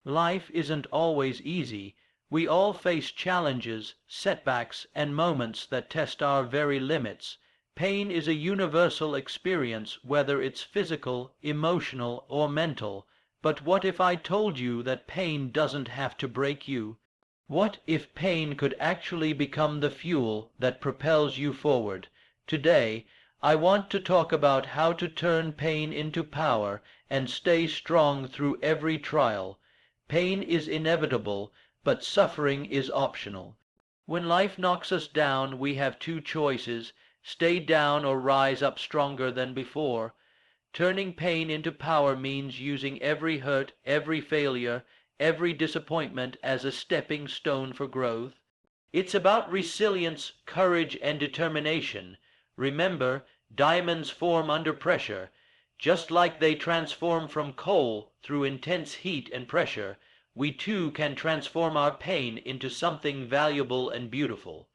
Life isn't always easy. We all face challenges, setbacks, and moments that test our very limits. Pain is a universal experience, whether it's physical, emotional, or mental. But what if I told you that pain doesn't have to break you? What if pain could actually become the fuel that propels you forward? Today, I want to talk about how to turn pain into power and stay strong through every trial. Pain is inevitable, but suffering is optional. When life knocks us down, we have two choices: stay down or rise up stronger than before. Turning pain into power means using every hurt, every failure, every disappointment as a stepping stone for growth. It's about resilience, courage, and determination. Remember, diamonds form under pressure. Just like they transform from coal through intense heat and pressure, we too can transform our pain into something valuable and beautiful.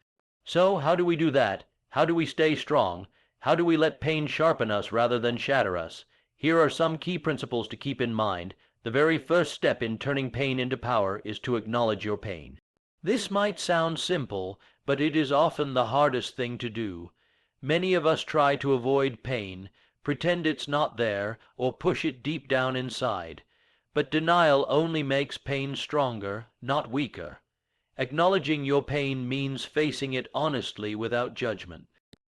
So how do we do that? How do we stay strong? How do we let pain sharpen us rather than shatter us? Here are some key principles to keep in mind. The very first step in turning pain into power is to acknowledge your pain. This might sound simple, but it is often the hardest thing to do. Many of us try to avoid pain, pretend it's not there, or push it deep down inside. But denial only makes pain stronger, not weaker. Acknowledging your pain means facing it honestly without judgment.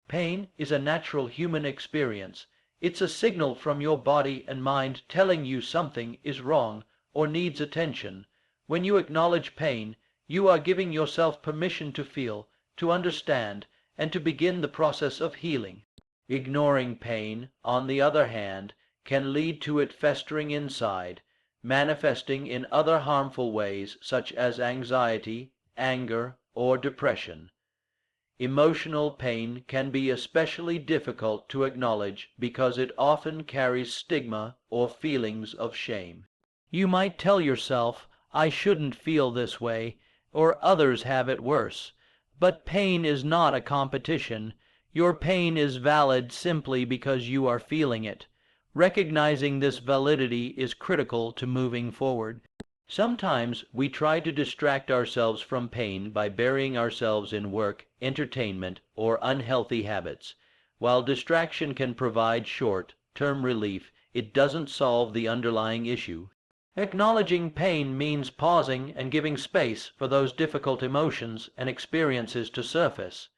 Pain is a natural human experience. It's a signal from your body and mind telling you something is wrong or needs attention. When you acknowledge pain, you are giving yourself permission to feel, to understand, and to begin the process of healing. Ignoring pain, on the other hand, can lead to it festering inside, manifesting in other harmful ways such as anxiety, anger, or depression. Emotional pain can be especially difficult to acknowledge because it often carries stigma or feelings of shame. You might tell yourself, "I shouldn't feel this way," or "others have it worse." But pain is not a competition. Your pain is valid simply because you are feeling it. Recognizing this validity is critical to moving forward. Sometimes we try to distract ourselves from pain by burying ourselves in work, entertainment, or unhealthy habits. While distraction can provide short-term relief, it doesn't solve the underlying issue. Acknowledging pain means pausing and giving space for those difficult emotions and experiences to surface.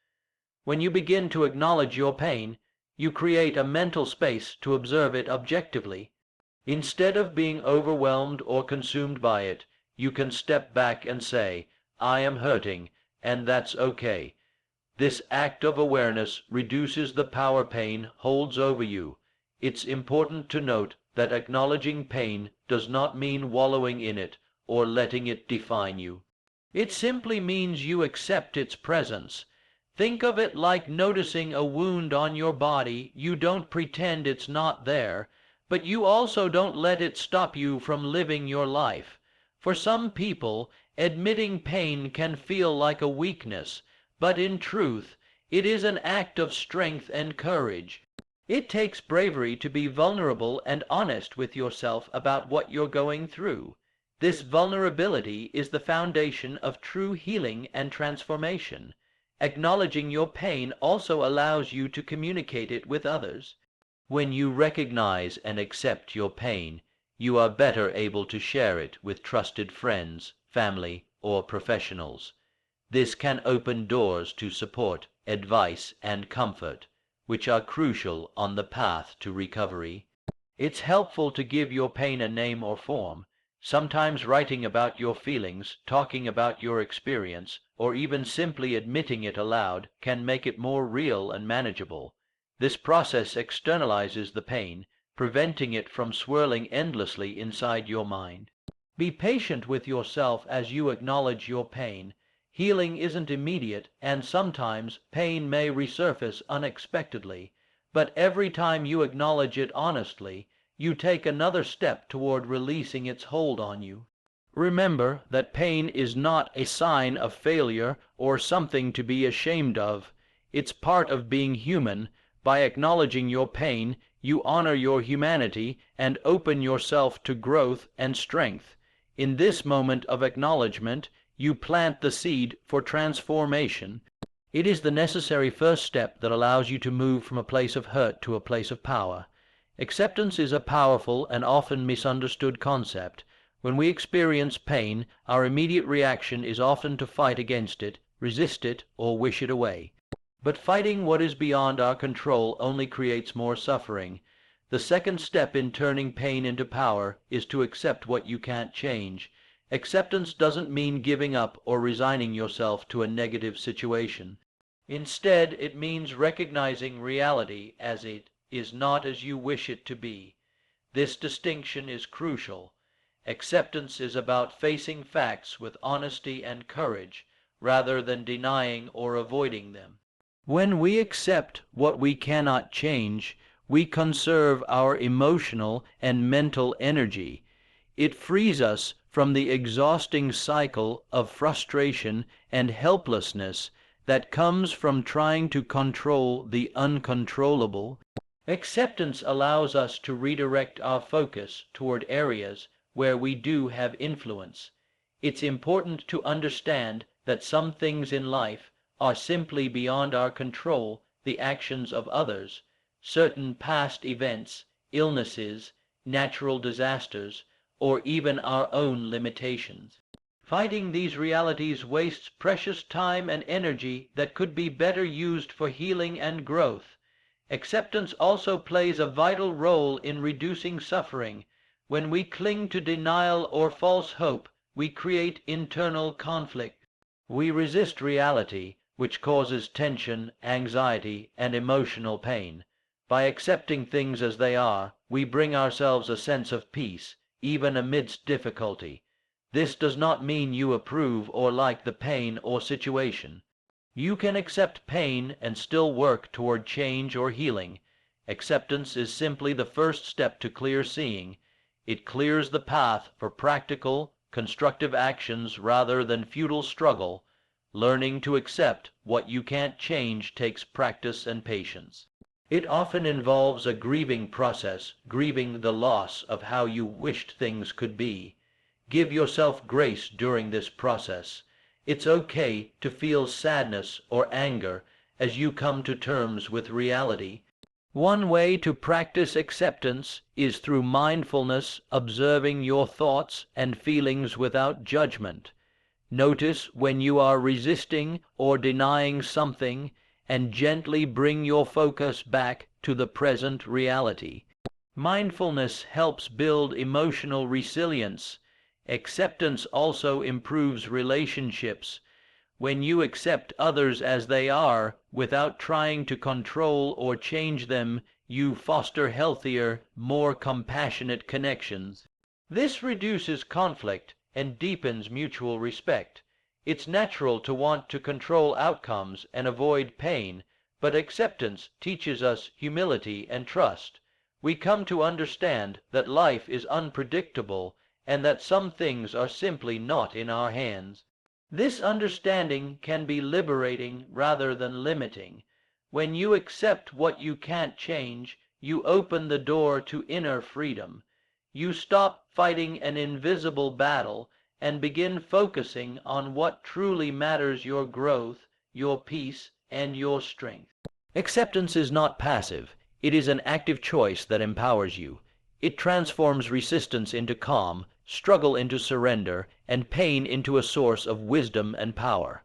When you begin to acknowledge your pain, you create a mental space to observe it objectively. Instead of being overwhelmed or consumed by it, you can step back and say, "I am hurting, and that's okay." This act of awareness reduces the power pain holds over you. It's important to note that acknowledging pain does not mean wallowing in it or letting it define you. It simply means you accept its presence. Think of it like noticing a wound on your body. You don't pretend it's not there, but you also don't let it stop you from living your life. For some people, admitting pain can feel like a weakness, but in truth, it is an act of strength and courage. It takes bravery to be vulnerable and honest with yourself about what you're going through. This vulnerability is the foundation of true healing and transformation. Acknowledging your pain also allows you to communicate it with others. When you recognize and accept your pain, you are better able to share it with trusted friends, family, or professionals. This can open doors to support, advice, and comfort, which are crucial on the path to recovery. It's helpful to give your pain a name or form. Sometimes writing about your feelings, talking about your experience, or even simply admitting it aloud can make it more real and manageable. This process externalizes the pain, preventing it from swirling endlessly inside your mind. Be patient with yourself as you acknowledge your pain. Healing isn't immediate, and sometimes pain may resurface unexpectedly, but every time you acknowledge it honestly, you take another step toward releasing its hold on you. Remember that pain is not a sign of failure or something to be ashamed of. It's part of being human. By acknowledging your pain, you honor your humanity and open yourself to growth and strength. In this moment of acknowledgement, you plant the seed for transformation. It is the necessary first step that allows you to move from a place of hurt to a place of power. Acceptance is a powerful and often misunderstood concept. When we experience pain, our immediate reaction is often to fight against it, resist it, or wish it away. But fighting what is beyond our control only creates more suffering. The second step in turning pain into power is to accept what you can't change. Acceptance doesn't mean giving up or resigning yourself to a negative situation. Instead, it means recognizing reality as it is not as you wish it to be. This distinction is crucial. Acceptance is about facing facts with honesty and courage, rather than denying or avoiding them. When we accept what we cannot change, we conserve our emotional and mental energy. It frees us from the exhausting cycle of frustration and helplessness that comes from trying to control the uncontrollable. Acceptance allows us to redirect our focus toward areas where we do have influence. It's important to understand that some things in life are simply beyond our control, the actions of others, certain past events, illnesses, natural disasters, or even our own limitations. Fighting these realities wastes precious time and energy that could be better used for healing and growth. Acceptance also plays a vital role in reducing suffering. When we cling to denial or false hope, we create internal conflict. We resist reality, which causes tension, anxiety, and emotional pain. By accepting things as they are, we bring ourselves a sense of peace, even amidst difficulty. This does not mean you approve or like the pain or situation. You can accept pain and still work toward change or healing. Acceptance is simply the first step to clear seeing. It clears the path for practical, constructive actions rather than futile struggle. Learning to accept what you can't change takes practice and patience. It often involves a grieving process, grieving the loss of how you wished things could be. Give yourself grace during this process. It's okay to feel sadness or anger as you come to terms with reality. One way to practice acceptance is through mindfulness, observing your thoughts and feelings without judgment. Notice when you are resisting or denying something and gently bring your focus back to the present reality. Mindfulness helps build emotional resilience. Acceptance also improves relationships. When you accept others as they are, without trying to control or change them, you foster healthier, more compassionate connections. This reduces conflict and deepens mutual respect. It's natural to want to control outcomes and avoid pain, but acceptance teaches us humility and trust. We come to understand that life is unpredictable and that some things are simply not in our hands. This understanding can be liberating rather than limiting. When you accept what you can't change, you open the door to inner freedom. You stop fighting an invisible battle and begin focusing on what truly matters: your growth, your peace, and your strength. Acceptance is not passive. It is an active choice that empowers you. It transforms resistance into calm, struggle into surrender, and pain into a source of wisdom and power.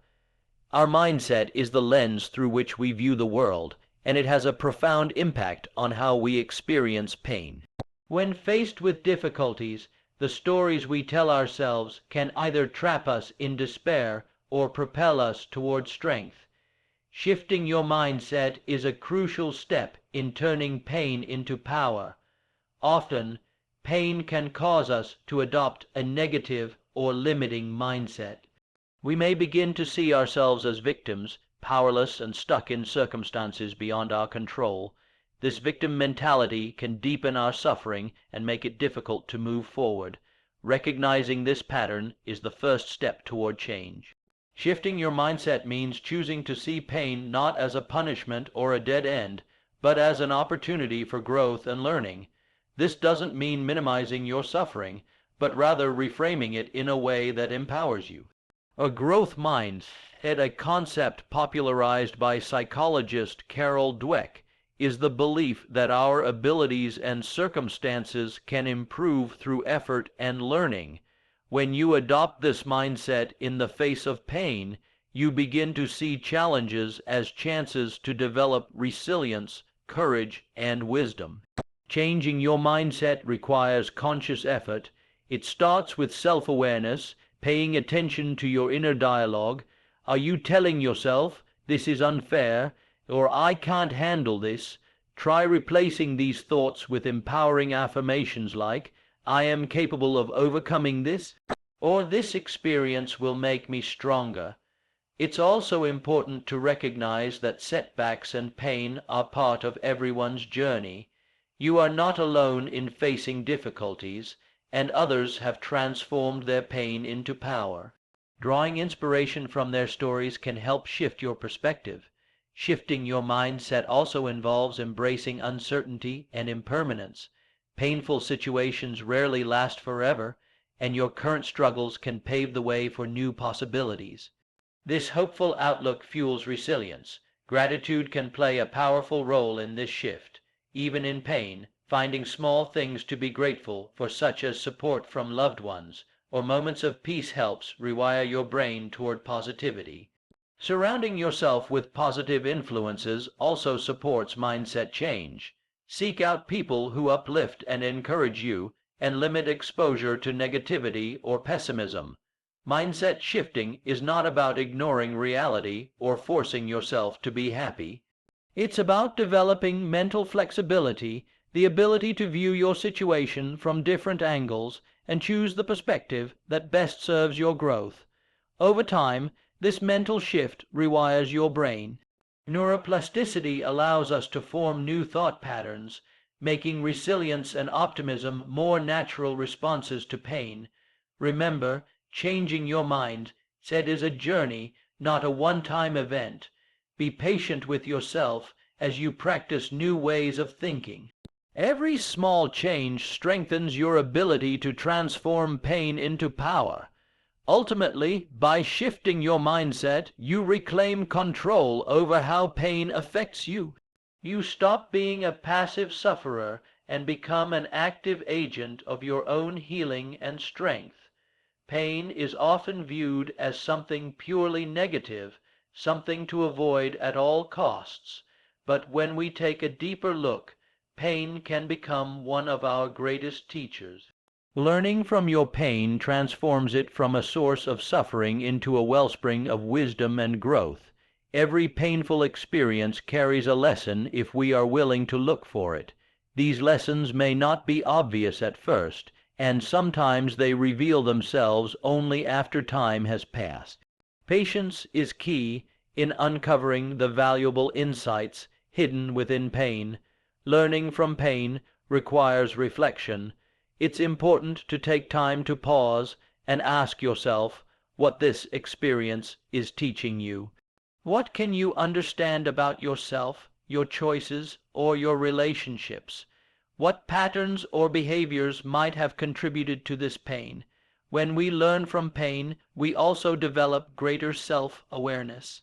Our mindset is the lens through which we view the world, and it has a profound impact on how we experience pain. When faced with difficulties, the stories we tell ourselves can either trap us in despair or propel us toward strength. Shifting your mindset is a crucial step in turning pain into power. Often, pain can cause us to adopt a negative or limiting mindset. We may begin to see ourselves as victims, powerless and stuck in circumstances beyond our control. This victim mentality can deepen our suffering and make it difficult to move forward. Recognizing this pattern is the first step toward change. Shifting your mindset means choosing to see pain not as a punishment or a dead end, but as an opportunity for growth and learning. This doesn't mean minimizing your suffering, but rather reframing it in a way that empowers you. A growth mindset, a concept popularized by psychologist Carol Dweck, is the belief that our abilities and circumstances can improve through effort and learning. When you adopt this mindset in the face of pain, you begin to see challenges as chances to develop resilience, courage, and wisdom. Changing your mindset requires conscious effort. It starts with self-awareness, paying attention to your inner dialogue. Are you telling yourself, "This is unfair," or "I can't handle this"? Try replacing these thoughts with empowering affirmations like, "I am capable of overcoming this," or "This experience will make me stronger." It's also important to recognize that setbacks and pain are part of everyone's journey. You are not alone in facing difficulties, and others have transformed their pain into power. Drawing inspiration from their stories can help shift your perspective. Shifting your mindset also involves embracing uncertainty and impermanence. Painful situations rarely last forever, and your current struggles can pave the way for new possibilities. This hopeful outlook fuels resilience. Gratitude can play a powerful role in this shift. Even in pain, finding small things to be grateful for, such as support from loved ones, or moments of peace, helps rewire your brain toward positivity. Surrounding yourself with positive influences also supports mindset change. Seek out people who uplift and encourage you, and limit exposure to negativity or pessimism. Mindset shifting is not about ignoring reality or forcing yourself to be happy. It's about developing mental flexibility, the ability to view your situation from different angles and choose the perspective that best serves your growth. Over time, this mental shift rewires your brain. Neuroplasticity allows us to form new thought patterns, making resilience and optimism more natural responses to pain. Remember, changing your mindset is a journey, not a one-time event. Be patient with yourself as you practice new ways of thinking. Every small change strengthens your ability to transform pain into power. Ultimately, by shifting your mindset, you reclaim control over how pain affects you. You stop being a passive sufferer and become an active agent of your own healing and strength. Pain is often viewed as something purely negative, something to avoid at all costs. But when we take a deeper look, pain can become one of our greatest teachers. Learning from your pain transforms it from a source of suffering into a wellspring of wisdom and growth. Every painful experience carries a lesson if we are willing to look for it. These lessons may not be obvious at first, and sometimes they reveal themselves only after time has passed. Patience is key in uncovering the valuable insights hidden within pain. Learning from pain requires reflection. It's important to take time to pause and ask yourself what this experience is teaching you. What can you understand about yourself, your choices, or your relationships? What patterns or behaviors might have contributed to this pain? When we learn from pain, we also develop greater self-awareness.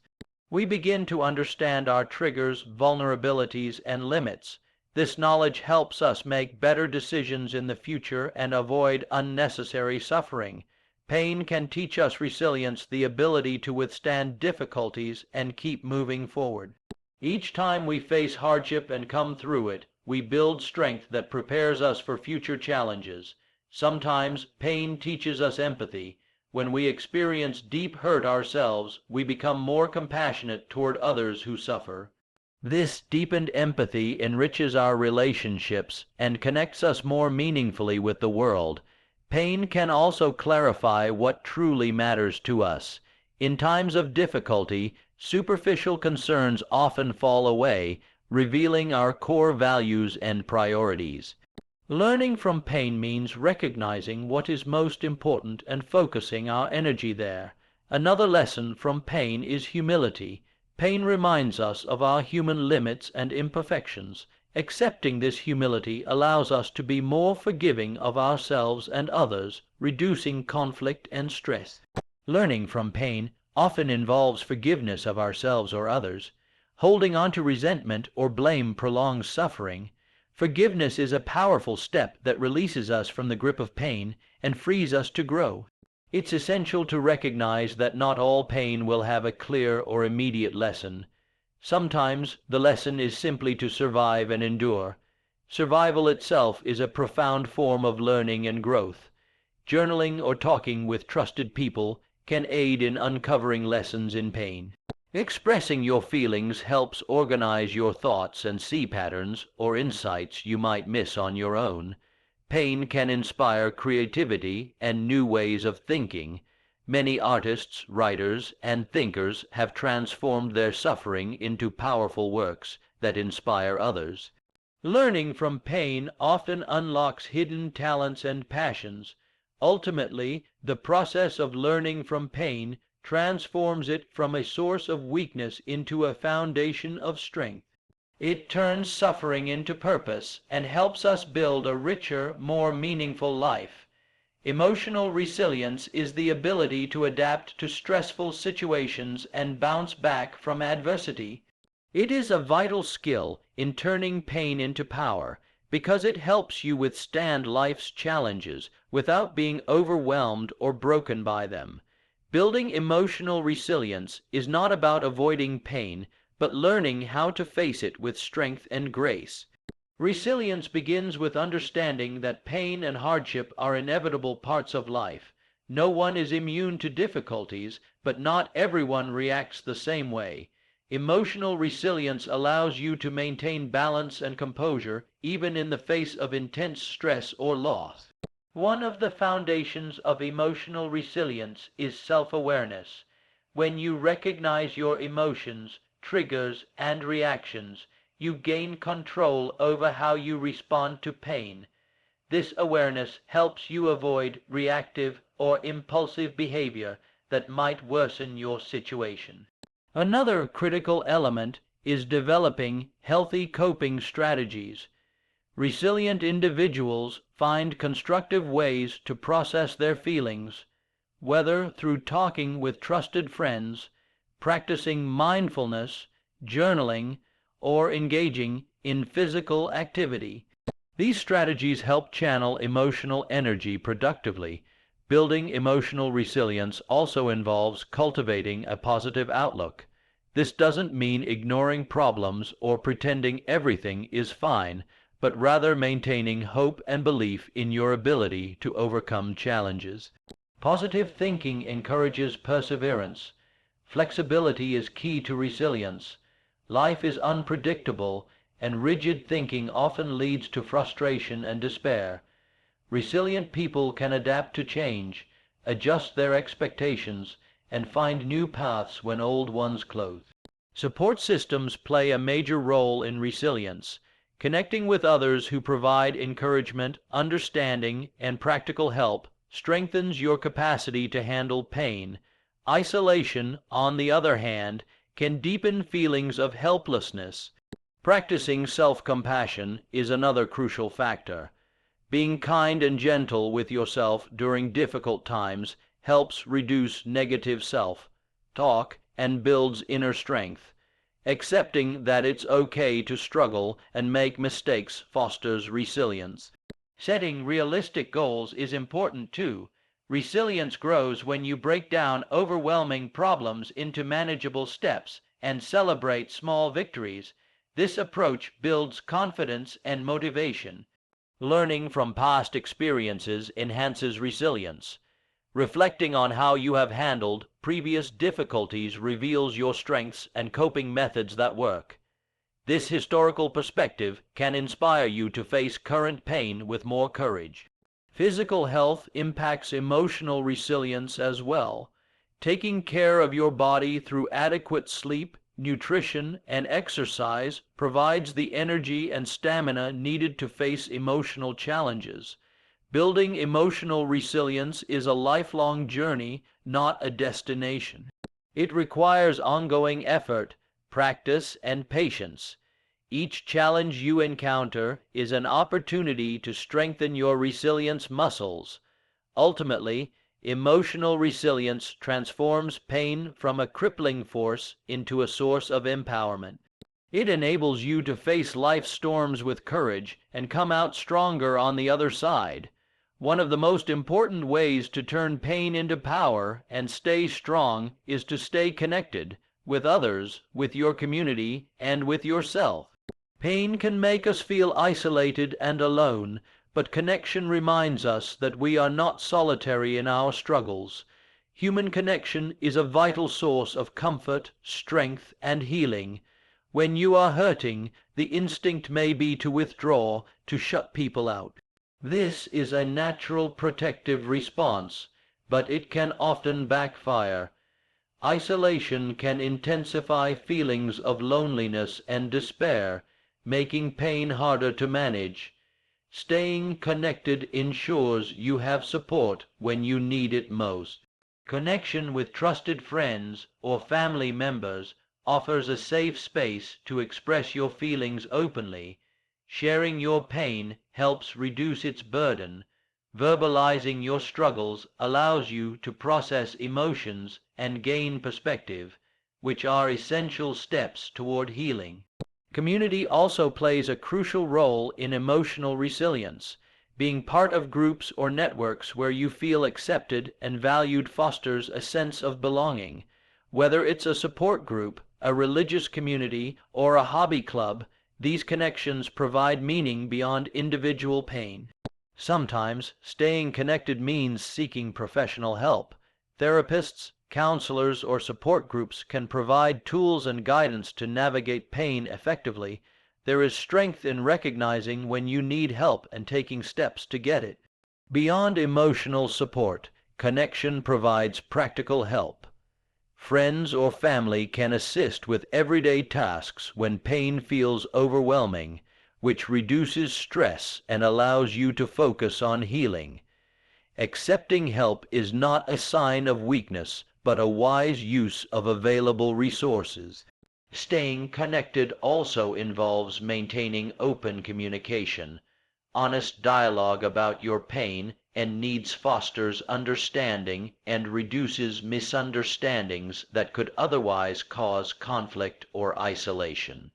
We begin to understand our triggers, vulnerabilities, and limits. This knowledge helps us make better decisions in the future and avoid unnecessary suffering. Pain can teach us resilience, the ability to withstand difficulties and keep moving forward. Each time we face hardship and come through it, we build strength that prepares us for future challenges. Sometimes pain teaches us empathy. When we experience deep hurt ourselves, we become more compassionate toward others who suffer. This deepened empathy enriches our relationships and connects us more meaningfully with the world. Pain can also clarify what truly matters to us. In times of difficulty, superficial concerns often fall away, revealing our core values and priorities. Learning from pain means recognizing what is most important and focusing our energy there. Another lesson from pain is humility. Pain reminds us of our human limits and imperfections. Accepting this humility allows us to be more forgiving of ourselves and others, reducing conflict and stress. Learning from pain often involves forgiveness of ourselves or others. Holding on to resentment or blame prolongs suffering. Forgiveness is a powerful step that releases us from the grip of pain and frees us to grow. It's essential to recognize that not all pain will have a clear or immediate lesson. Sometimes the lesson is simply to survive and endure. Survival itself is a profound form of learning and growth. Journaling or talking with trusted people can aid in uncovering lessons in pain. Expressing your feelings helps organize your thoughts and see patterns or insights you might miss on your own. Pain can inspire creativity and new ways of thinking. Many artists, writers, and thinkers have transformed their suffering into powerful works that inspire others. Learning from pain often unlocks hidden talents and passions. Ultimately, the process of learning from pain transforms it from a source of weakness into a foundation of strength. It turns suffering into purpose and helps us build a richer, more meaningful life. Emotional resilience is the ability to adapt to stressful situations and bounce back from adversity. It is a vital skill in turning pain into power because it helps you withstand life's challenges without being overwhelmed or broken by them. Building emotional resilience is not about avoiding pain, but learning how to face it with strength and grace. Resilience begins with understanding that pain and hardship are inevitable parts of life. No one is immune to difficulties, but not everyone reacts the same way. Emotional resilience allows you to maintain balance and composure even in the face of intense stress or loss. One of the foundations of emotional resilience is self-awareness. When you recognize your emotions, triggers, and reactions, you gain control over how you respond to pain. This awareness helps you avoid reactive or impulsive behavior that might worsen your situation. Another critical element is developing healthy coping strategies. Resilient individuals find constructive ways to process their feelings, whether through talking with trusted friends, practicing mindfulness, journaling, or engaging in physical activity. These strategies help channel emotional energy productively. Building emotional resilience also involves cultivating a positive outlook. This doesn't mean ignoring problems or pretending everything is fine, but rather maintaining hope and belief in your ability to overcome challenges. Positive thinking encourages perseverance. Flexibility is key to resilience. Life is unpredictable, and rigid thinking often leads to frustration and despair. Resilient people can adapt to change, adjust their expectations, and find new paths when old ones close. Support systems play a major role in resilience. Connecting with others who provide encouragement, understanding, and practical help strengthens your capacity to handle pain. Isolation, on the other hand, can deepen feelings of helplessness. Practicing self-compassion is another crucial factor. Being kind and gentle with yourself during difficult times helps reduce negative self-talk and builds inner strength. Accepting that it's okay to struggle and make mistakes fosters resilience. Setting realistic goals is important too. Resilience grows when you break down overwhelming problems into manageable steps and celebrate small victories. This approach builds confidence and motivation. Learning from past experiences enhances resilience. Reflecting on how you have handled previous difficulties reveals your strengths and coping methods that work. This historical perspective can inspire you to face current pain with more courage. Physical health impacts emotional resilience as well. Taking care of your body through adequate sleep, nutrition, and exercise provides the energy and stamina needed to face emotional challenges. Building emotional resilience is a lifelong journey, not a destination. It requires ongoing effort, practice, and patience. Each challenge you encounter is an opportunity to strengthen your resilience muscles. Ultimately, emotional resilience transforms pain from a crippling force into a source of empowerment. It enables you to face life's storms with courage and come out stronger on the other side. One of the most important ways to turn pain into power and stay strong is to stay connected with others, with your community, and with yourself. Pain can make us feel isolated and alone, but connection reminds us that we are not solitary in our struggles. Human connection is a vital source of comfort, strength, and healing. When you are hurting, the instinct may be to withdraw, to shut people out. This is a natural protective response, but it can often backfire. Isolation can intensify feelings of loneliness and despair, making pain harder to manage. Staying connected ensures you have support when you need it most. Connection with trusted friends or family members offers a safe space to express your feelings openly. Sharing your pain helps reduce its burden. Verbalizing your struggles allows you to process emotions and gain perspective, which are essential steps toward healing. Community also plays a crucial role in emotional resilience. Being part of groups or networks where you feel accepted and valued fosters a sense of belonging. Whether it's a support group, a religious community, or a hobby club, these connections provide meaning beyond individual pain. Sometimes staying connected means seeking professional help. Therapists, counselors, or support groups can provide tools and guidance to navigate pain effectively. There is strength in recognizing when you need help and taking steps to get it. Beyond emotional support, connection provides practical help. Friends or family can assist with everyday tasks when pain feels overwhelming, which reduces stress and allows you to focus on healing. Accepting help is not a sign of weakness, but a wise use of available resources. Staying connected also involves maintaining open communication. Honest dialogue about your pain and needs fosters understanding and reduces misunderstandings that could otherwise cause conflict or isolation.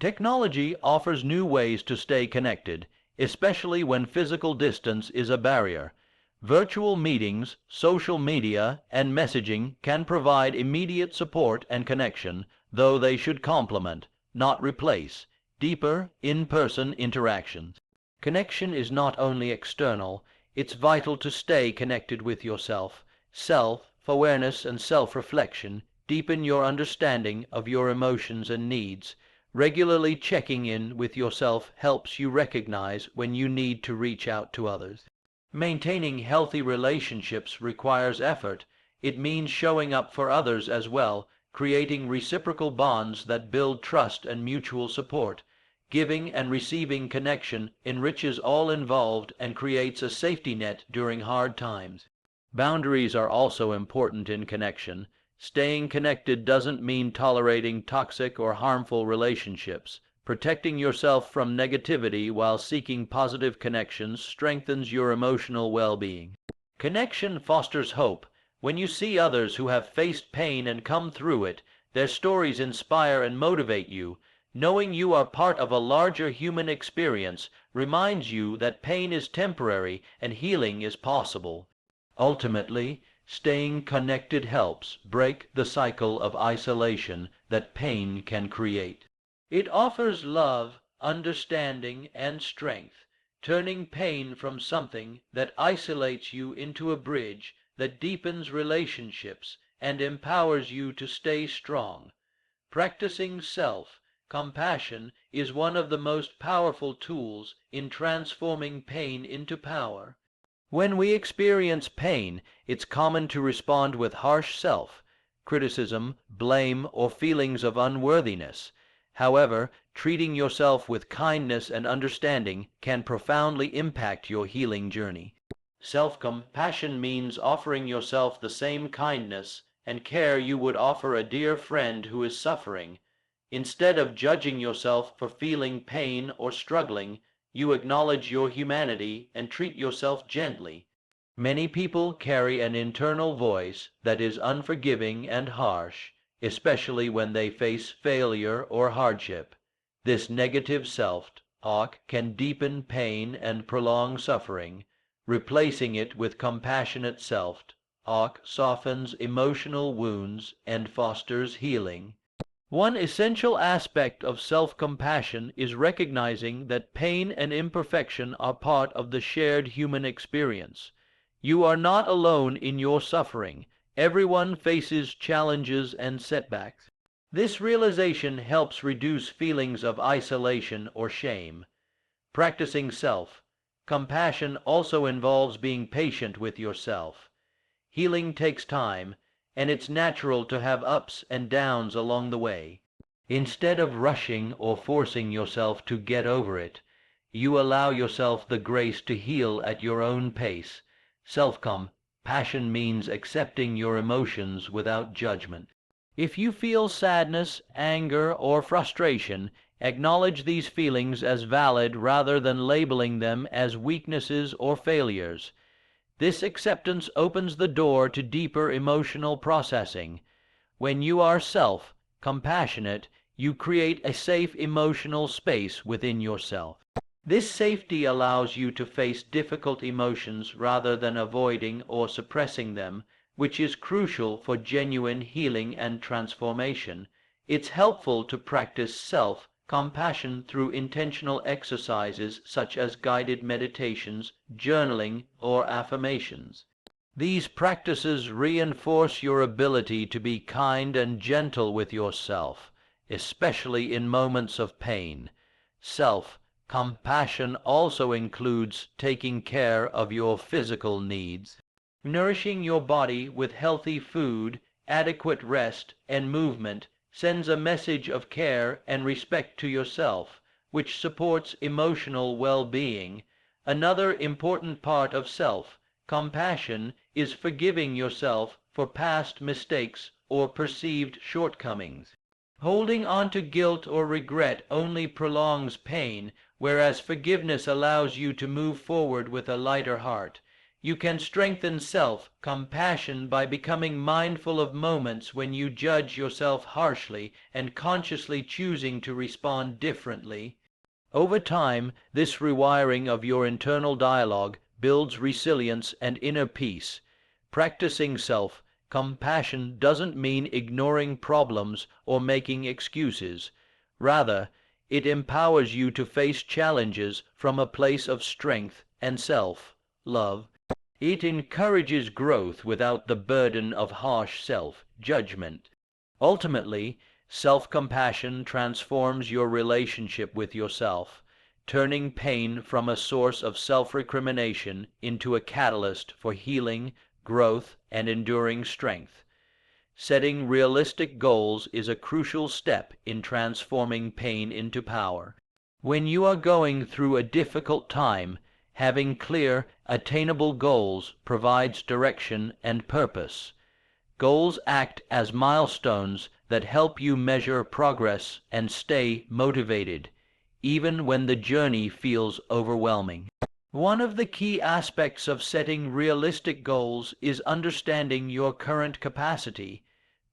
Technology offers new ways to stay connected, especially when physical distance is a barrier. Virtual meetings, social media, and messaging can provide immediate support and connection, though they should complement, not replace, deeper in-person interactions. Connection is not only external, it's vital to stay connected with yourself. Self-awareness and self-reflection deepen your understanding of your emotions and needs. Regularly checking in with yourself helps you recognize when you need to reach out to others. Maintaining healthy relationships requires effort. It means showing up for others as well, creating reciprocal bonds that build trust and mutual support. Giving and receiving connection enriches all involved and creates a safety net during hard times. Boundaries are also important in connection. Staying connected doesn't mean tolerating toxic or harmful relationships. Protecting yourself from negativity while seeking positive connections strengthens your emotional well-being. Connection fosters hope. When you see others who have faced pain and come through it, their stories inspire and motivate you. Knowing you are part of a larger human experience reminds you that pain is temporary and healing is possible. Ultimately, staying connected helps break the cycle of isolation that pain can create. It offers love, understanding, and strength, turning pain from something that isolates you into a bridge that deepens relationships and empowers you to stay strong. Practicing self-compassion is one of the most powerful tools in transforming pain into power. When we experience pain, it's common to respond with harsh self-criticism, blame, or feelings of unworthiness. However, treating yourself with kindness and understanding can profoundly impact your healing journey. Self-compassion means offering yourself the same kindness and care you would offer a dear friend who is suffering. Instead of judging yourself for feeling pain or struggling, you acknowledge your humanity and treat yourself gently. Many people carry an internal voice that is unforgiving and harsh, especially when they face failure or hardship. This negative self-talk can deepen pain and prolong suffering. Replacing it with compassionate self-talk softens emotional wounds and fosters healing. One essential aspect of self-compassion is recognizing that pain and imperfection are part of the shared human experience. You are not alone in your suffering. Everyone faces challenges and setbacks. This realization helps reduce feelings of isolation or shame. Practicing self-compassion also involves being patient with yourself. Healing takes time, and it's natural to have ups and downs along the way. Instead of rushing or forcing yourself to get over it, you allow yourself the grace to heal at your own pace. Self-compassion means accepting your emotions without judgment. If you feel sadness, anger, or frustration, acknowledge these feelings as valid rather than labeling them as weaknesses or failures. This acceptance opens the door to deeper emotional processing. When you are self-compassionate, you create a safe emotional space within yourself. This safety allows you to face difficult emotions rather than avoiding or suppressing them, which is crucial for genuine healing and transformation. It's helpful to practice self-compassion through intentional exercises such as guided meditations, journaling, or affirmations. These practices reinforce your ability to be kind and gentle with yourself, especially in moments of pain. Self-compassion also includes taking care of your physical needs. Nourishing your body with healthy food, adequate rest, and movement sends a message of care and respect to yourself, which supports emotional well-being. Another important part of self-compassion is forgiving yourself for past mistakes or perceived shortcomings. Holding on to guilt or regret only prolongs pain, whereas forgiveness allows you to move forward with a lighter heart. You can strengthen self-compassion by becoming mindful of moments when you judge yourself harshly and consciously choosing to respond differently. Over time, this rewiring of your internal dialogue builds resilience and inner peace. Practicing self-compassion doesn't mean ignoring problems or making excuses. Rather, it empowers you to face challenges from a place of strength and self-love. It encourages growth without the burden of harsh self-judgment. Ultimately, self-compassion transforms your relationship with yourself, turning pain from a source of self-recrimination into a catalyst for healing, growth, and enduring strength. Setting realistic goals is a crucial step in transforming pain into power. When you are going through a difficult time, having clear, attainable goals provides direction and purpose. Goals act as milestones that help you measure progress and stay motivated, even when the journey feels overwhelming. One of the key aspects of setting realistic goals is understanding your current capacity.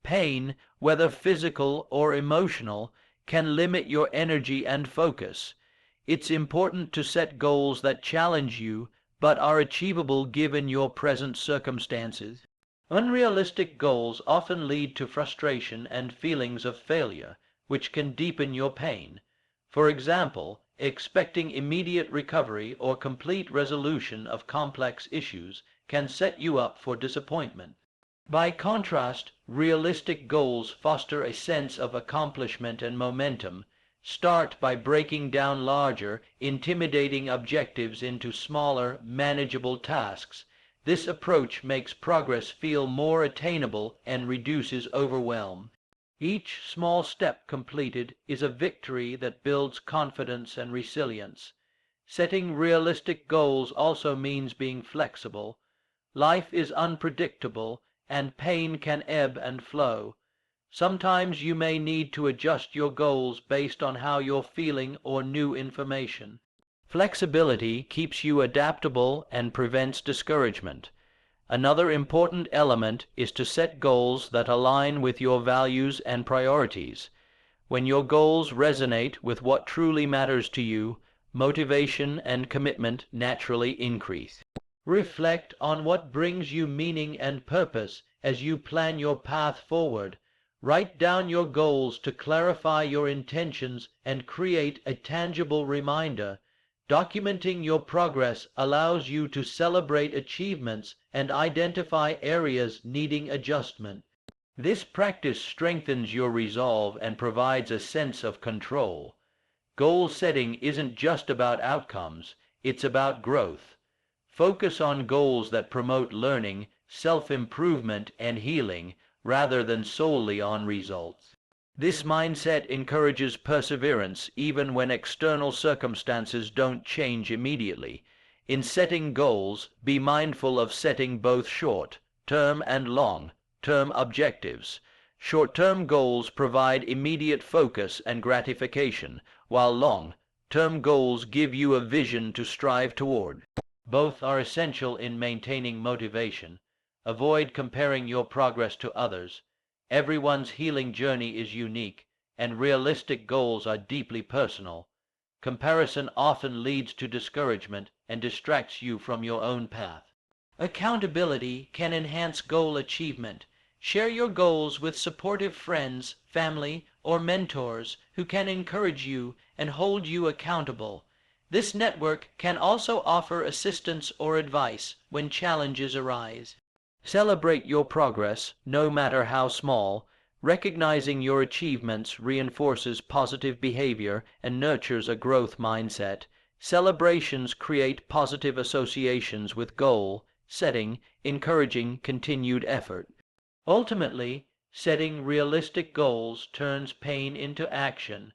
Pain, whether physical or emotional, can limit your energy and focus. It's important to set goals that challenge you but are achievable given your present circumstances. Unrealistic goals often lead to frustration and feelings of failure, which can deepen your pain. For example, expecting immediate recovery or complete resolution of complex issues can set you up for disappointment. By contrast, realistic goals foster a sense of accomplishment and momentum. Start by breaking down larger, intimidating objectives into smaller, manageable tasks. This approach makes progress feel more attainable and reduces overwhelm. Each small step completed is a victory that builds confidence and resilience. Setting realistic goals also means being flexible. Life is unpredictable, and pain can ebb and flow. Sometimes you may need to adjust your goals based on how you're feeling or new information. Flexibility keeps you adaptable and prevents discouragement. Another important element is to set goals that align with your values and priorities. When your goals resonate with what truly matters to you, motivation and commitment naturally increase. Reflect on what brings you meaning and purpose as you plan your path forward. Write down your goals to clarify your intentions and create a tangible reminder. Documenting your progress allows you to celebrate achievements and identify areas needing adjustment. This practice strengthens your resolve and provides a sense of control. Goal setting isn't just about outcomes, it's about growth. Focus on goals that promote learning, self-improvement, and healing, rather than solely on results. This mindset encourages perseverance even when external circumstances don't change immediately. In setting goals, be mindful of setting both short-term and long-term objectives. Short-term goals provide immediate focus and gratification, while long-term goals give you a vision to strive toward. Both are essential in maintaining motivation. Avoid comparing your progress to others. Everyone's healing journey is unique, and realistic goals are deeply personal. Comparison often leads to discouragement and distracts you from your own path. Accountability can enhance goal achievement. Share your goals with supportive friends, family, or mentors who can encourage you and hold you accountable. This network can also offer assistance or advice when challenges arise. Celebrate your progress, no matter how small. Recognizing your achievements reinforces positive behavior and nurtures a growth mindset. Celebrations create positive associations with goal setting, encouraging continued effort. Ultimately, setting realistic goals turns pain into action.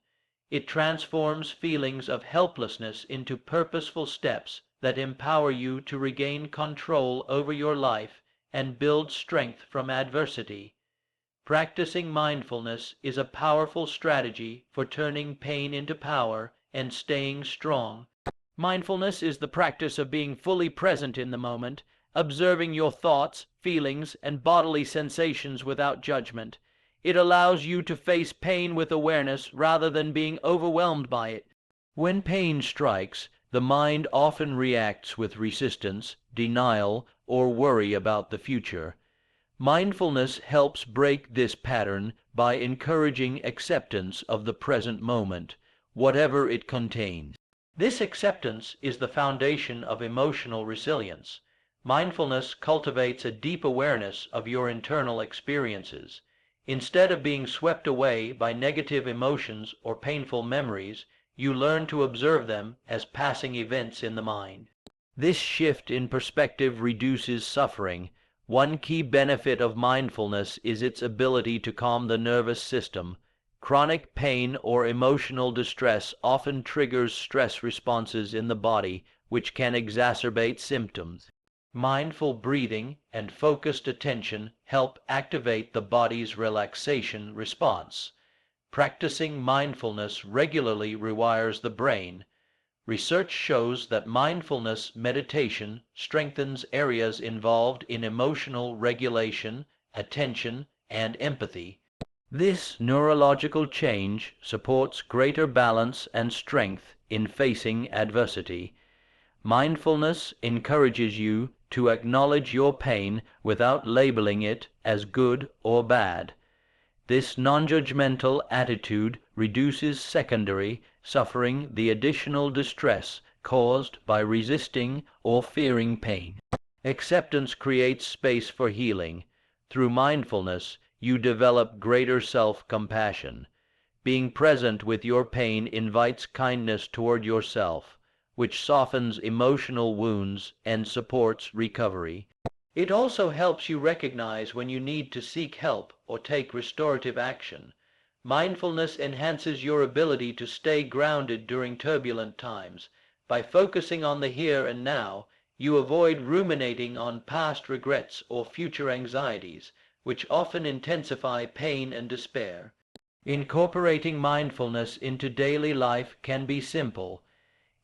It transforms feelings of helplessness into purposeful steps that empower you to regain control over your life and build strength from adversity. Practicing mindfulness is a powerful strategy for turning pain into power and staying strong. Mindfulness is the practice of being fully present in the moment, observing your thoughts, feelings, and bodily sensations without judgment. It allows you to face pain with awareness rather than being overwhelmed by it. When pain strikes, the mind often reacts with resistance, denial, or worry about the future. Mindfulness helps break this pattern by encouraging acceptance of the present moment, whatever it contains. This acceptance is the foundation of emotional resilience. Mindfulness cultivates a deep awareness of your internal experiences. Instead of being swept away by negative emotions or painful memories, you learn to observe them as passing events in the mind. This shift in perspective reduces suffering. One key benefit of mindfulness is its ability to calm the nervous system. Chronic pain or emotional distress often triggers stress responses in the body, which can exacerbate symptoms. Mindful breathing and focused attention help activate the body's relaxation response. Practicing mindfulness regularly rewires the brain. Research shows that mindfulness meditation strengthens areas involved in emotional regulation, attention, and empathy. This neurological change supports greater balance and strength in facing adversity. Mindfulness encourages you to acknowledge your pain without labeling it as good or bad. This non-judgmental attitude reduces secondary suffering, the additional distress caused by resisting or fearing pain. Acceptance creates space for healing. Through mindfulness, you develop greater self-compassion. Being present with your pain invites kindness toward yourself, which softens emotional wounds and supports recovery. It also helps you recognize when you need to seek help or take restorative action. Mindfulness enhances your ability to stay grounded during turbulent times. By focusing on the here and now, you avoid ruminating on past regrets or future anxieties. which often intensify pain and despair. Incorporating mindfulness into daily life can be simple.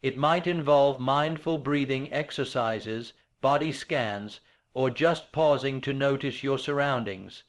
It might involve mindful breathing exercises, body scans, or just pausing to notice your surroundings.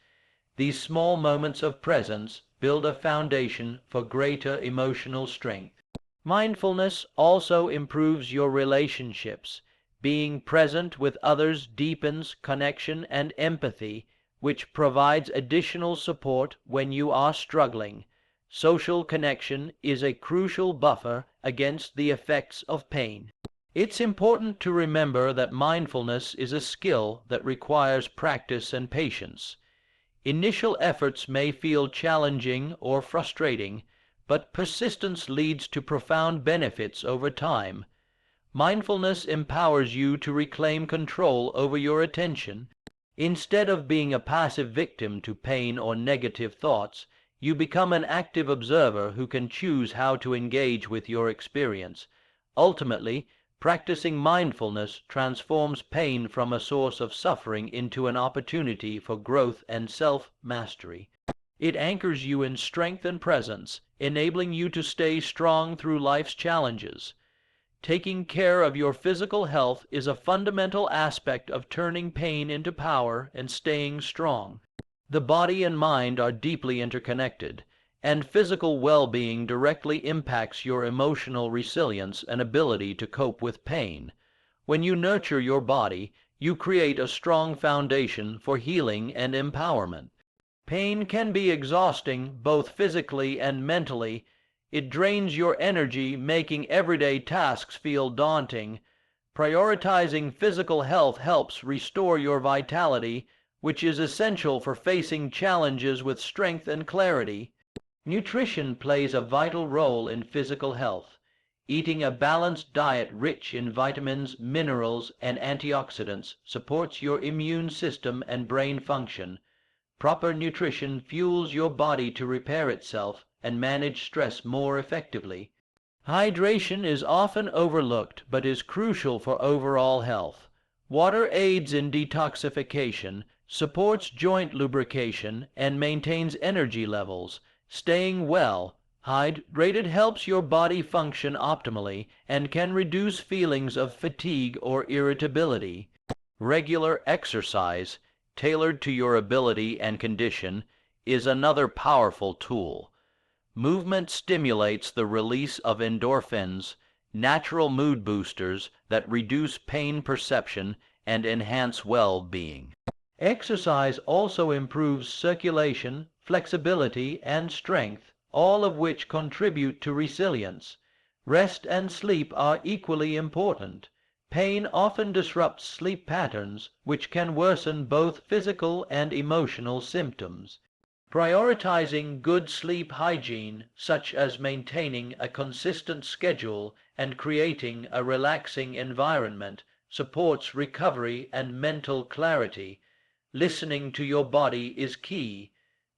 These small moments of presence build a foundation for greater emotional strength. Mindfulness also improves your relationships. Being present with others deepens connection and empathy, which provides additional support when you are struggling. Social connection is a crucial buffer against the effects of pain. It's important to remember that mindfulness is a skill that requires practice and patience. Initial efforts may feel challenging or frustrating, but persistence leads to profound benefits over time. Mindfulness empowers you to reclaim control over your attention. Instead of being a passive victim to pain or negative thoughts, you become an active observer who can choose how to engage with your experience. Ultimately, practicing mindfulness transforms pain from a source of suffering into an opportunity for growth and self-mastery. It anchors you in strength and presence, enabling you to stay strong through life's challenges. Taking care of your physical health is a fundamental aspect of turning pain into power and staying strong. The body and mind are deeply interconnected, and physical well-being directly impacts your emotional resilience and ability to cope with pain. When you nurture your body, you create a strong foundation for healing and empowerment. Pain can be exhausting both physically and mentally. It drains your energy, making everyday tasks feel daunting. Prioritizing physical health helps restore your vitality, which is essential for facing challenges with strength and clarity. Nutrition plays a vital role in physical health. Eating a balanced diet rich in vitamins, minerals, and antioxidants supports your immune system and brain function. Proper nutrition fuels your body to repair itself and manage stress more effectively. Hydration is often overlooked but is crucial for overall health. Water aids in detoxification, supports joint lubrication, and maintains energy levels. Staying well hydrated helps your body function optimally and can reduce feelings of fatigue or irritability. Regular exercise, tailored to your ability and condition, is another powerful tool. Movement stimulates the release of endorphins, natural mood boosters that reduce pain perception and enhance well-being. Exercise also improves circulation, flexibility, and strength, all of which contribute to resilience. Rest and sleep are equally important. Pain often disrupts sleep patterns, which can worsen both physical and emotional symptoms. Prioritizing good sleep hygiene, such as maintaining a consistent schedule and creating a relaxing environment, supports recovery and mental clarity. Listening to your body is key.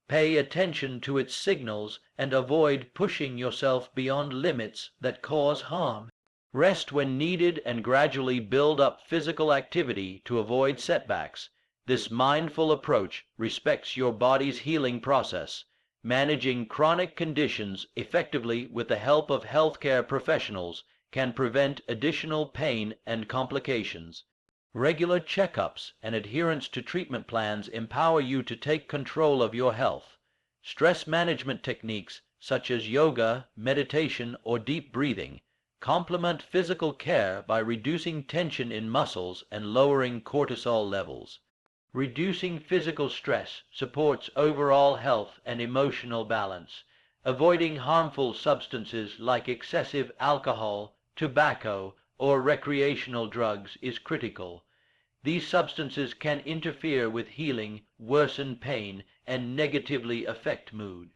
Pay attention to its signals and avoid pushing yourself beyond limits that cause harm. Rest when needed and gradually build up physical activity to avoid setbacks. This mindful approach respects your body's healing process. Managing chronic conditions effectively with the help of healthcare professionals can prevent additional pain and complications. Regular checkups and adherence to treatment plans empower you to take control of your health. Stress management techniques such as yoga, meditation, or deep breathing complement physical care by reducing tension in muscles and lowering cortisol levels. Reducing physical stress supports overall health and emotional balance. Avoiding harmful substances like excessive alcohol, tobacco, or recreational drugs is critical. These substances can interfere with healing, worsen pain, and negatively affect mood.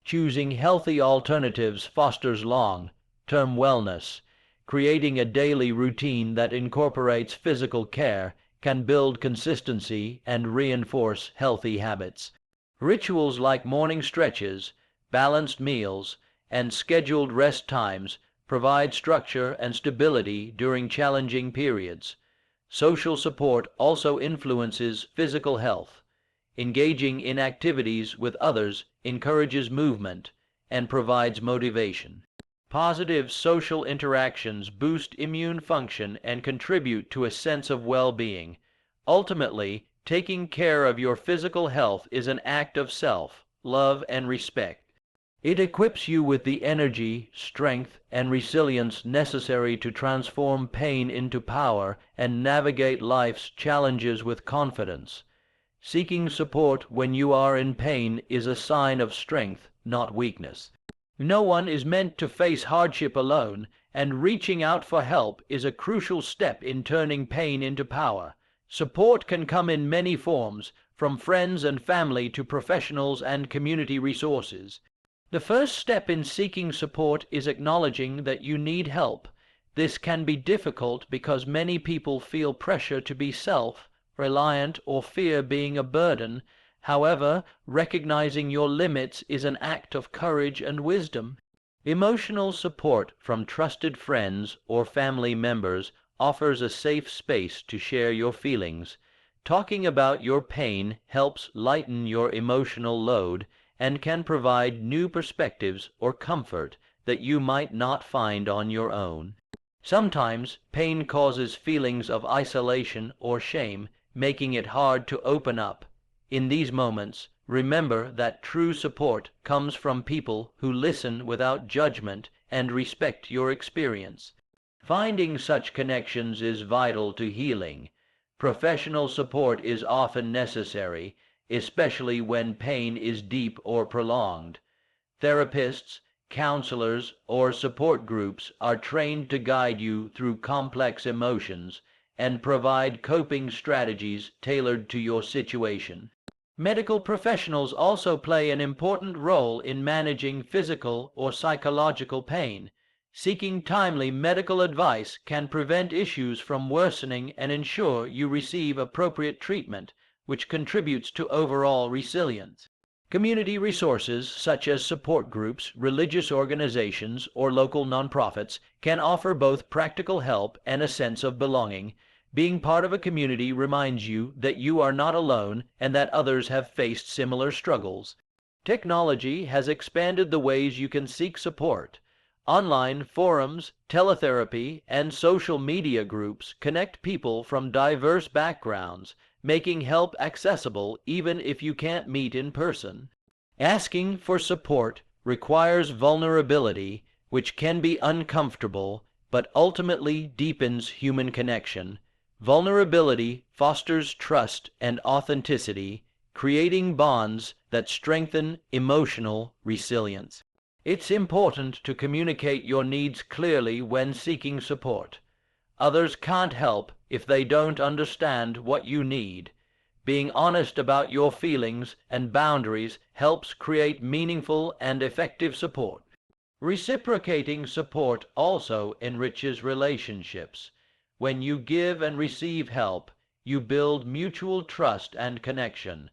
Choosing healthy alternatives fosters long-term wellness. Creating a daily routine that incorporates physical care can build consistency and reinforce healthy habits. Rituals like morning stretches, balanced meals, and scheduled rest times provide structure and stability during challenging periods. Social support also influences physical health. Engaging in activities with others encourages movement and provides motivation. Positive social interactions boost immune function and contribute to a sense of well-being. Ultimately, taking care of your physical health is an act of self-love and respect. It equips you with the energy, strength, and resilience necessary to transform pain into power and navigate life's challenges with confidence. Seeking support when you are in pain is a sign of strength, not weakness. No one is meant to face hardship alone, and reaching out for help is a crucial step in turning pain into power. Support can come in many forms, from friends and family to professionals and community resources. The first step in seeking support is acknowledging that you need help. This can be difficult because many people feel pressure to be self-reliant or fear being a burden. However, recognizing your limits is an act of courage and wisdom. Emotional support from trusted friends or family members offers a safe space to share your feelings. Talking about your pain helps lighten your emotional load and can provide new perspectives or comfort that you might not find on your own. Sometimes pain causes feelings of isolation or shame, making it hard to open up. In these moments, remember that true support comes from people who listen without judgment and respect your experience. Finding such connections is vital to healing. Professional support is often necessary, especially when pain is deep or prolonged. Therapists, counselors, or support groups are trained to guide you through complex emotions and provide coping strategies tailored to your situation. Medical professionals also play an important role in managing physical or psychological pain. Seeking timely medical advice can prevent issues from worsening and ensure you receive appropriate treatment, which contributes to overall resilience. Community resources such as support groups, religious organizations, or local nonprofits can offer both practical help and a sense of belonging. Being part of a community reminds you that you are not alone and that others have faced similar struggles. Technology has expanded the ways you can seek support. Online forums, teletherapy, and social media groups connect people from diverse backgrounds, making help accessible even if you can't meet in person. Asking for support requires vulnerability, which can be uncomfortable, but ultimately deepens human connection. Vulnerability fosters trust and authenticity, creating bonds that strengthen emotional resilience. It's important to communicate your needs clearly when seeking support. Others can't help if they don't understand what you need. Being honest about your feelings and boundaries helps create meaningful and effective support. Reciprocating support also enriches relationships. When you give and receive help, you build mutual trust and connection.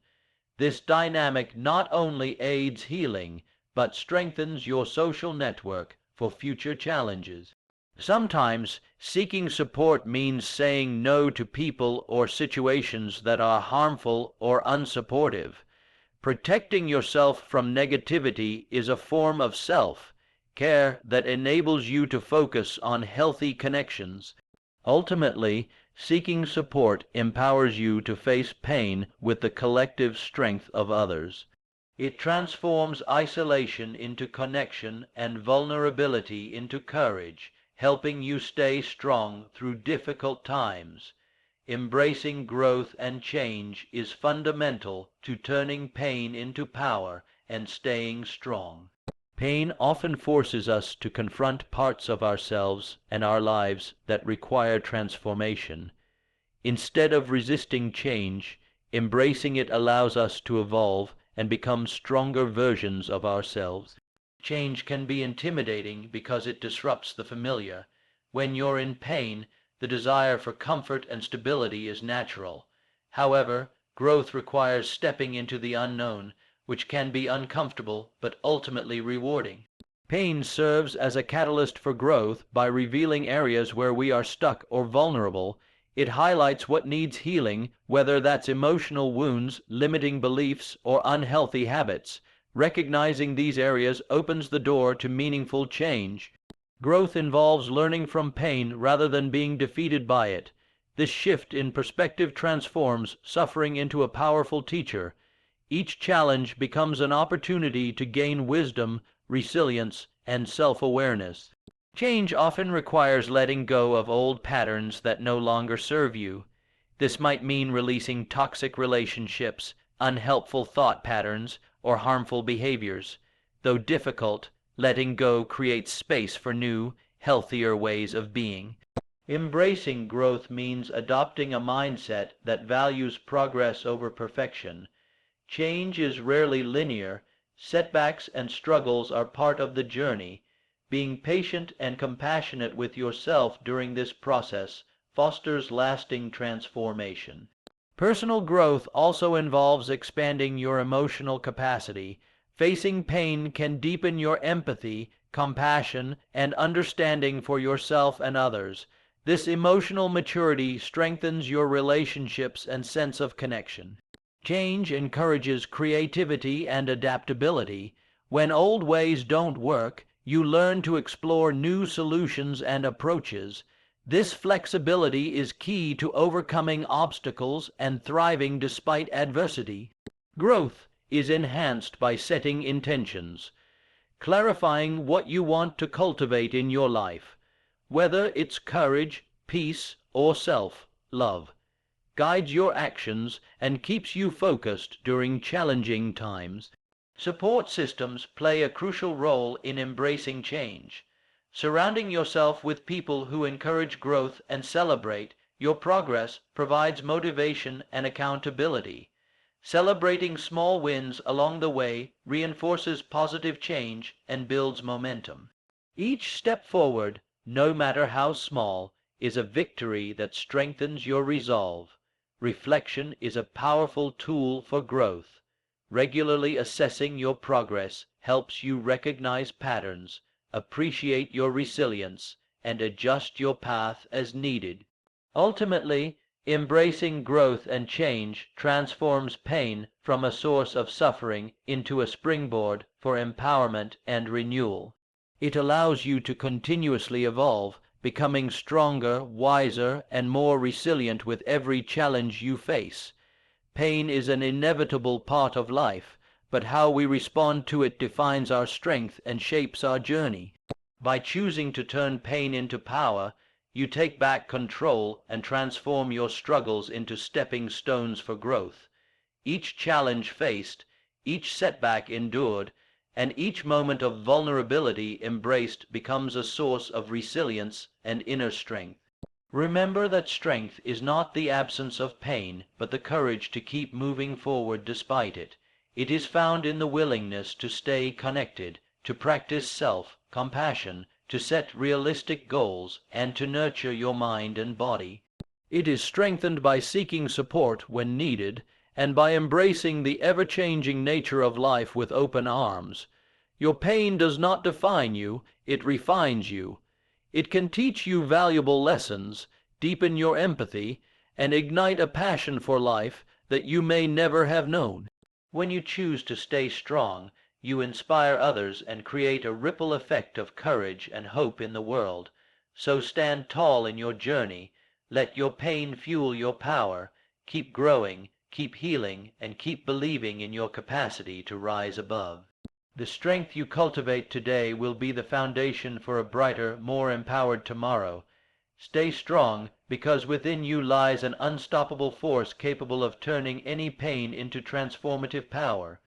This dynamic not only aids healing, but strengthens your social network for future challenges. Sometimes seeking support means saying no to people or situations that are harmful or unsupportive. Protecting yourself from negativity is a form of self-care that enables you to focus on healthy connections. Ultimately, seeking support empowers you to face pain with the collective strength of others. It transforms isolation into connection and vulnerability into courage, helping you stay strong through difficult times. Embracing growth and change is fundamental to turning pain into power and staying strong. Pain often forces us to confront parts of ourselves and our lives that require transformation. Instead of resisting change, embracing it allows us to evolve and become stronger versions of ourselves. Change can be intimidating because it disrupts the familiar. When you're in pain, the desire for comfort and stability is natural. However, growth requires stepping into the unknown, which can be uncomfortable but ultimately rewarding. Pain serves as a catalyst for growth by revealing areas where we are stuck or vulnerable. It highlights what needs healing, whether that's emotional wounds, limiting beliefs, or unhealthy habits. Recognizing these areas opens the door to meaningful change. Growth involves learning from pain rather than being defeated by it. This shift in perspective transforms suffering into a powerful teacher. Each challenge becomes an opportunity to gain wisdom, resilience, and self-awareness. Change often requires letting go of old patterns that no longer serve you. This might mean releasing toxic relationships, unhelpful thought patterns, or harmful behaviors. Though difficult, letting go creates space for new, healthier ways of being. Embracing growth means adopting a mindset that values progress over perfection. Change is rarely linear. Setbacks and struggles are part of the journey. Being patient and compassionate with yourself during this process fosters lasting transformation. Personal growth also involves expanding your emotional capacity. Facing pain can deepen your empathy, compassion, and understanding for yourself and others. This emotional maturity strengthens your relationships and sense of connection. Change encourages creativity and adaptability. When old ways don't work, you learn to explore new solutions and approaches. This flexibility is key to overcoming obstacles and thriving despite adversity. Growth is enhanced by setting intentions, clarifying what you want to cultivate in your life, whether it's courage, peace, or self-love. Guides your actions and keeps you focused during challenging times. Support systems play a crucial role in embracing change. Surrounding yourself with people who encourage growth and celebrate your progress provides motivation and accountability. Celebrating small wins along the way reinforces positive change and builds momentum. Each step forward, no matter how small, is a victory that strengthens your resolve. Reflection is a powerful tool for growth. Regularly assessing your progress helps you recognize patterns, appreciate your resilience, and adjust your path as needed. Ultimately, embracing growth and change transforms pain from a source of suffering into a springboard for empowerment and renewal. It allows you to continuously evolve, becoming stronger, wiser, and more resilient with every challenge you face. Pain is an inevitable part of life, but how we respond to it defines our strength and shapes our journey. By choosing to turn pain into power, you take back control and transform your struggles into stepping stones for growth. Each challenge faced, each setback endured, and each moment of vulnerability embraced becomes a source of resilience and inner strength. Remember that strength is not the absence of pain, but the courage to keep moving forward despite it. It is found in the willingness to stay connected, to practice self-compassion, to set realistic goals, and to nurture your mind and body. It is strengthened by seeking support when needed, and by embracing the ever-changing nature of life with open arms. Your pain does not define you, it refines you. It can teach you valuable lessons, deepen your empathy, and ignite a passion for life that you may never have known. When you choose to stay strong, you inspire others and create a ripple effect of courage and hope in the world. So stand tall in your journey, let your pain fuel your power, keep growing, keep healing, and keep believing in your capacity to rise above. The strength you cultivate today will be the foundation for a brighter, more empowered tomorrow. Stay strong, because within you lies an unstoppable force capable of turning any pain into transformative power.